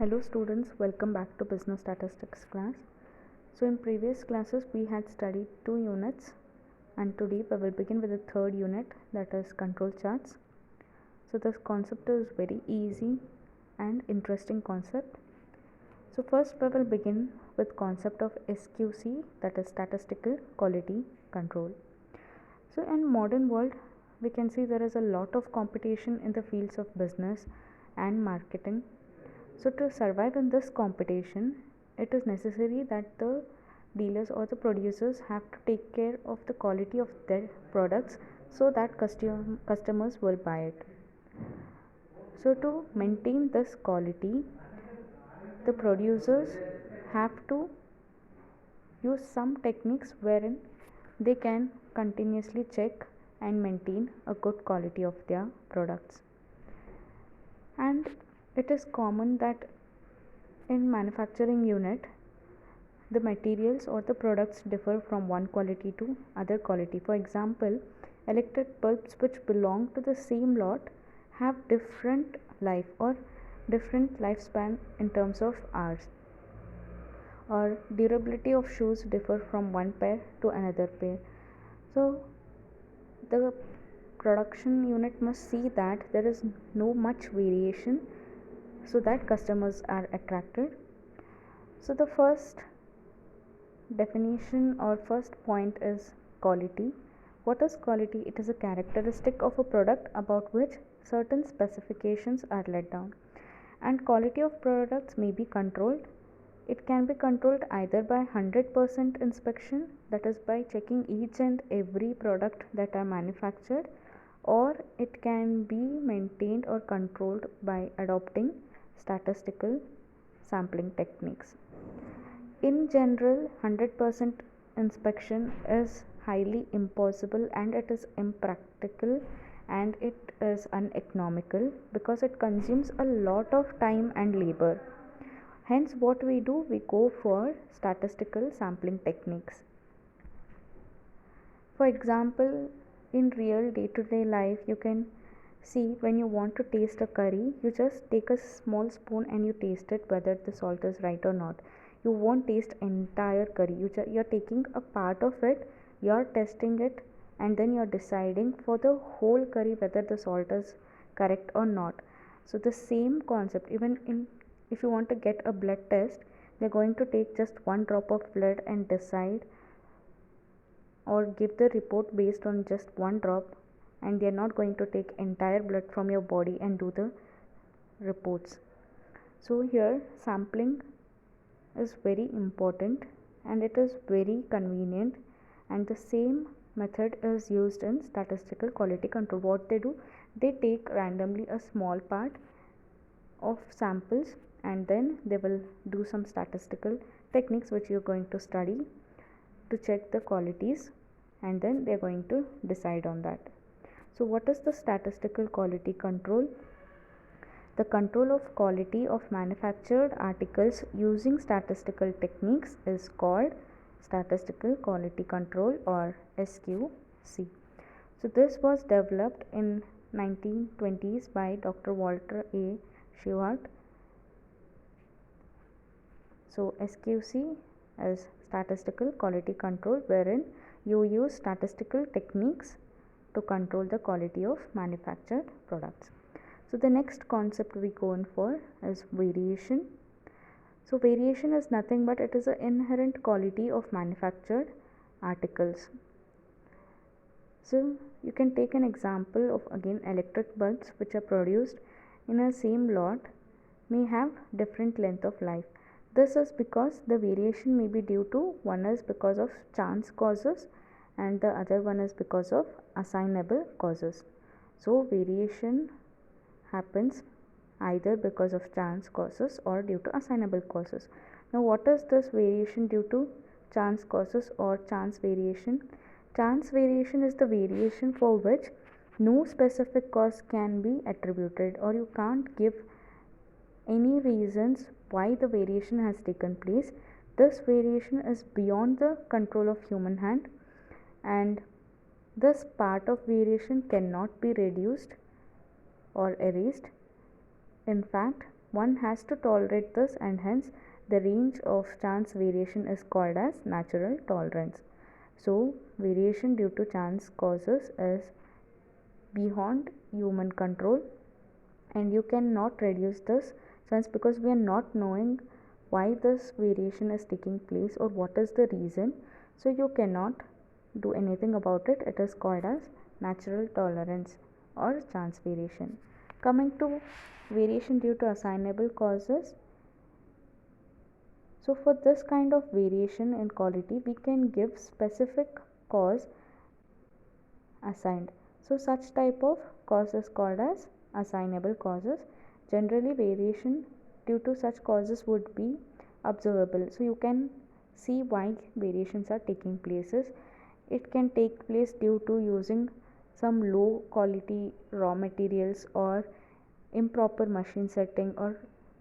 Hello students, welcome back to business statistics class. So in previous classes we had studied 2 units and today we will begin with the third unit, that is control charts. So this concept is very easy and interesting concept. So first we will begin with concept of SQC, that is statistical quality control. So in modern world we can see there is a lot of competition in the fields of business and marketing. So to survive in this competition, it is necessary that the dealers or the producers have to take care of the quality of their products so that customers will buy it. So to maintain this quality, the producers have to use some techniques wherein they can continuously check and maintain a good quality of their products. And it is common that in manufacturing unit the materials or the products differ from one quality to other quality. For example, electric bulbs which belong to the same lot have different life or different lifespan in terms of hours, or durability of shoes differ from one pair to another pair. So the production unit must see that there is no much variation so that customers are attracted. So the first definition or first point is quality. What is quality? It is a characteristic of a product about which certain specifications are laid down. And quality of products may be controlled. It can be controlled either by 100% inspection, that is by checking each and every product that are manufactured, or it can be maintained or controlled by adopting statistical sampling techniques. In general, 100% inspection is highly impossible and it is impractical and it is uneconomical because it consumes a lot of time and labor. Hence, what we do, we go for statistical sampling techniques. For example, in real day-to-day life, you can see when you want to taste a curry, you just take a small spoon and you taste it whether the salt is right or not. You won't taste entire curry. You're taking a part of it, you're testing it, and then you're deciding for the whole curry whether the salt is correct or not. So the same concept, even in if you want to get a blood test, they're going to take just one drop of blood and decide or give the report based on just one drop, and they're not going to take entire blood from your body and do the reports. So here sampling is very important and it is very convenient, and the same method is used in statistical quality control. What they do, they take randomly a small part of samples and then they will do some statistical techniques which you're going to study to check the qualities, and then they're going to decide on that. So what is the statistical quality control? The control of quality of manufactured articles using statistical techniques is called statistical quality control or SQC. So this was developed in 1920s by Dr. Walter A. Shewhart. So SQC is statistical quality control, wherein you use statistical techniques to control the quality of manufactured products. So the next concept we go in for is variation. So variation is nothing but it is an inherent quality of manufactured articles. So you can take an example of again electric bulbs which are produced in a same lot may have different length of life. This is because the variation may be due to, one is because of chance causes and the other one is because of assignable causes. So variation happens either because of chance causes or due to assignable causes. Now what is this variation due to chance causes or chance variation? Chance variation is the variation for which no specific cause can be attributed, or you can't give any reasons why the variation has taken place. This variation is beyond the control of human hand, and this part of variation cannot be reduced or erased. In fact, one has to tolerate this, and hence the range of chance variation is called as natural tolerance. So variation due to chance causes is beyond human control, and you cannot reduce this chance because we are not knowing why this variation is taking place or what is the reason. So you cannot do anything about it. It is called as natural tolerance or chance variation. Coming to variation due to assignable causes. So for this kind of variation in quality, we can give specific cause assigned. So such type of cause is called as assignable causes. Generally variation due to such causes would be observable. So you can see why variations are taking places. It can take place due to using some low quality raw materials or improper machine setting or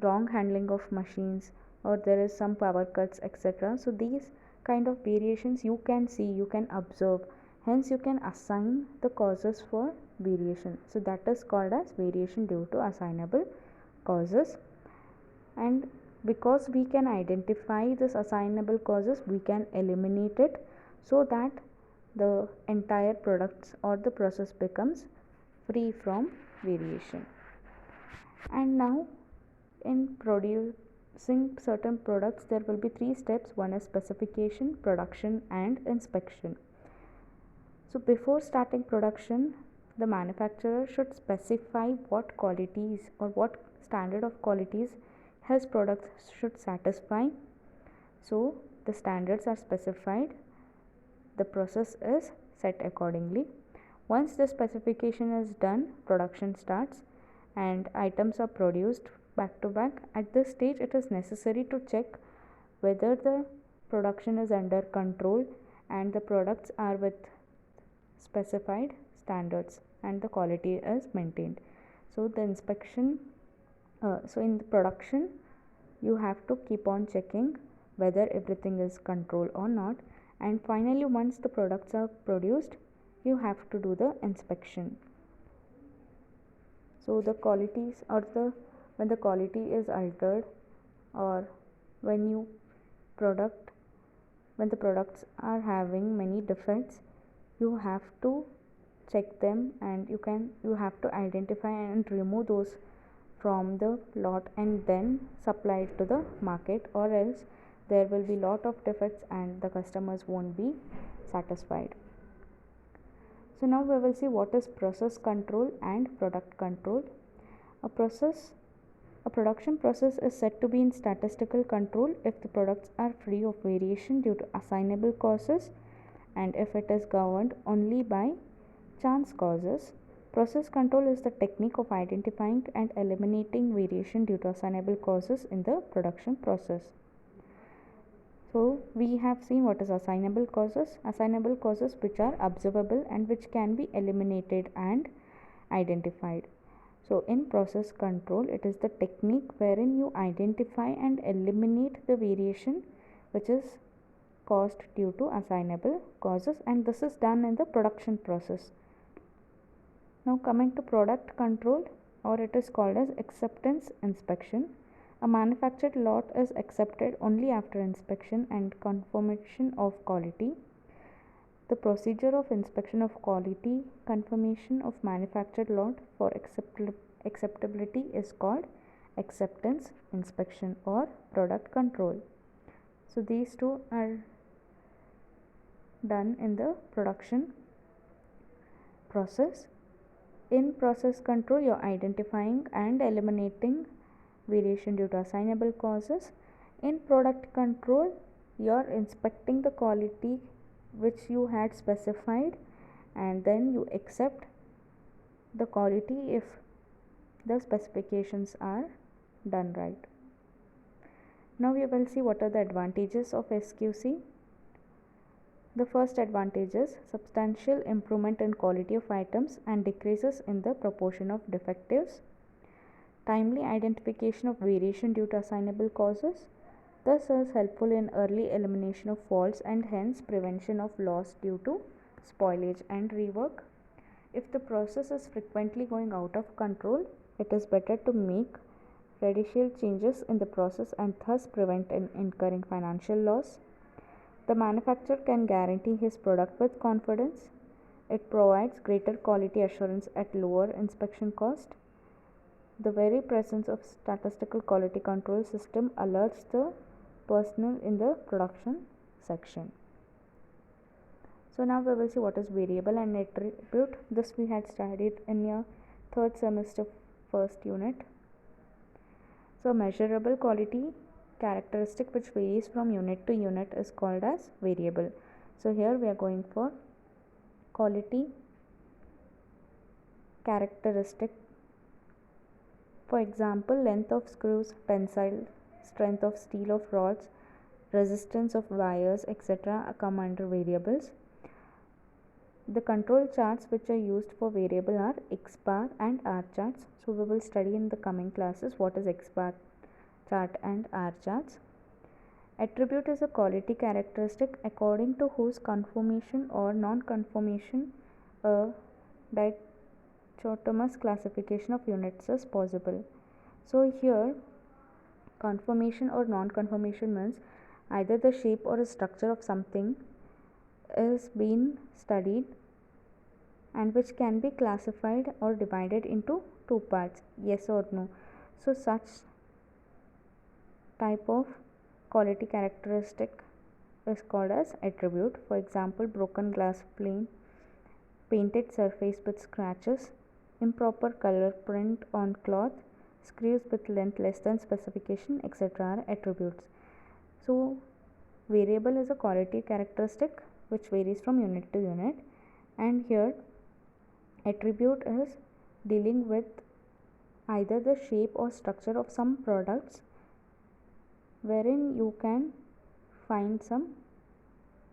wrong handling of machines, or there is some power cuts, etc. So these kind of variations you can see, you can observe, hence you can assign the causes for variation. So that is called as variation due to assignable causes. And because we can identify this assignable causes, we can eliminate it so that the entire products or the process becomes free from variation. And now in producing certain products, there will be 3 steps. One is specification, production, and inspection. So before starting production, the manufacturer should specify what qualities or what standard of qualities his products should satisfy. So the standards are specified, the process is set accordingly. Once the specification is done, production starts and items are produced back to back. At this stage, it is necessary to check whether the production is under control and the products are with specified standards and the quality is maintained. So the inspection, so in the production, you have to keep on checking whether everything is controlled or not. And finally, once the products are produced, you have to do the inspection. So the qualities or when the quality is altered, or when the products are having many defects, you have to check them, and you have to identify and remove those from the lot and then supply it to the market, or else there will be lot of defects and the customers won't be satisfied. So now we will see what is process control and product control. A production process is said to be in statistical control if the products are free of variation due to assignable causes, and if it is governed only by chance causes. Process control is the technique of identifying and eliminating variation due to assignable causes in the production process. So we have seen what is assignable causes. Assignable causes which are observable and which can be eliminated and identified. So in process control, it is the technique wherein you identify and eliminate the variation which is caused due to assignable causes, and this is done in the production process. Now coming to product control, or it is called as acceptance inspection. A manufactured lot is accepted only after inspection and confirmation of quality. The procedure of inspection of quality confirmation of manufactured lot for acceptability is called acceptance inspection or product control. So these two are done in the production process. In process control, you are identifying and eliminating variation due to assignable causes. In product control, you are inspecting the quality which you had specified, and then you accept the quality if the specifications are done right. Now we will see what are the advantages of SQC. The first advantage is substantial improvement in quality of items and decreases in the proportion of defectives. Timely identification of variation due to assignable causes. This is helpful in early elimination of faults and hence prevention of loss due to spoilage and rework. If the process is frequently going out of control, it is better to make prejudicial changes in the process and thus prevent incurring financial loss. The manufacturer can guarantee his product with confidence. It provides greater quality assurance at lower inspection cost. The very presence of statistical quality control system alerts the personnel in the production section. So now we will see what is variable and attribute. This we had studied in your third semester first unit. So measurable quality characteristic which varies from unit to unit is called as variable. So here we are going for quality characteristic. For example, length of screws, tensile strength of steel of rods, resistance of wires, etc. come under variables. The control charts which are used for variable are X bar and R charts. So we will study in the coming classes what is X bar chart and R charts. Attribute is a quality characteristic according to whose conformation or non-conformation a dichotomous classification of units is possible. So here conformation or non-conformation means either the shape or a structure of something is being studied and which can be classified or divided into two parts, yes or no. So such type of quality characteristic is called as attribute. For example, broken glass pane, painted surface with scratches, improper color print on cloth, screws with length less than specification, etc. are attributes. So variable is a quality characteristic which varies from unit to unit, and here attribute is dealing with either the shape or structure of some products wherein you can find some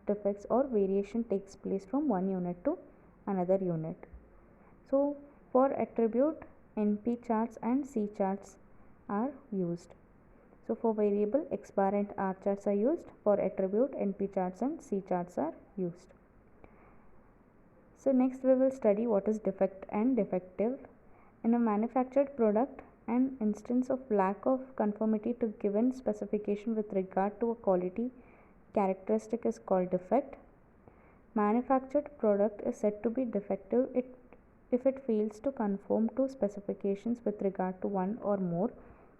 defects or variation takes place from one unit to another unit. So for attribute, NP charts and C charts are used. So for variable, X bar and R charts are used. For attribute, NP charts and C charts are used. So next we will study what is defect and defective. In a manufactured product, an instance of lack of conformity to given specification with regard to a quality characteristic is called defect. Manufactured product is said to be defective if it fails to conform to specifications with regard to one or more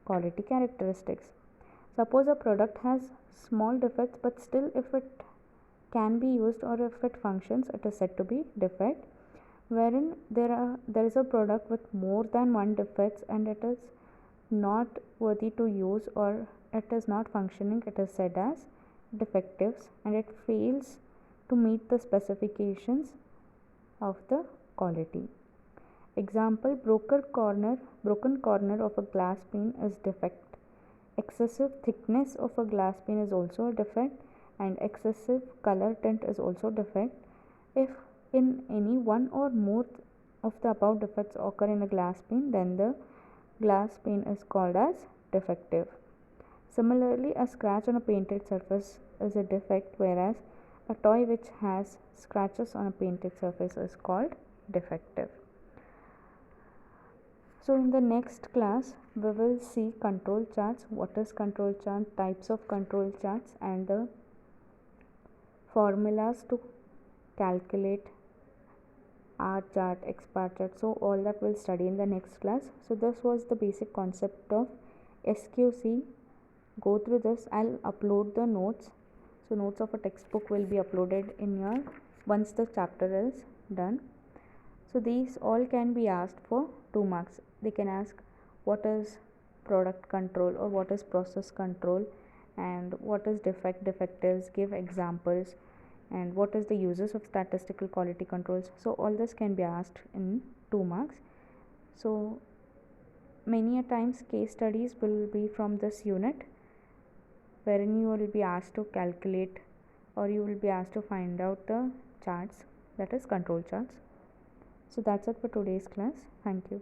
quality characteristics. Suppose a product has small defects, but still if it can be used or if it functions, it is said to be defect. Wherein there is a product with more than one defects and it is not worthy to use or it is not functioning, it is said as defectives, and it fails to meet the specifications of the quality. Example, broken corner of a glass pane is defect. Excessive thickness of a glass pane is also a defect, and excessive color tint is also defect. If in any one or more of the above defects occur in a glass pane, then the glass pane is called as defective. Similarly, a scratch on a painted surface is a defect, whereas a toy which has scratches on a painted surface is called defective. So in the next class we will see control charts, what is control chart, types of control charts, and the formulas to calculate R chart, X bar chart. So all that we'll study in the next class. So this was the basic concept of SQC. Go through this. I'll upload the notes. So notes of a textbook will be uploaded in your once the chapter is done. So these all can be asked for 2 marks. They can ask what is product control or what is process control and what is defect, defectives, give examples, and what is the uses of statistical quality controls. So all this can be asked in 2 marks. So many a times case studies will be from this unit wherein you will be asked to calculate or you will be asked to find out the charts, that is control charts. So that's it for today's class. Thank you.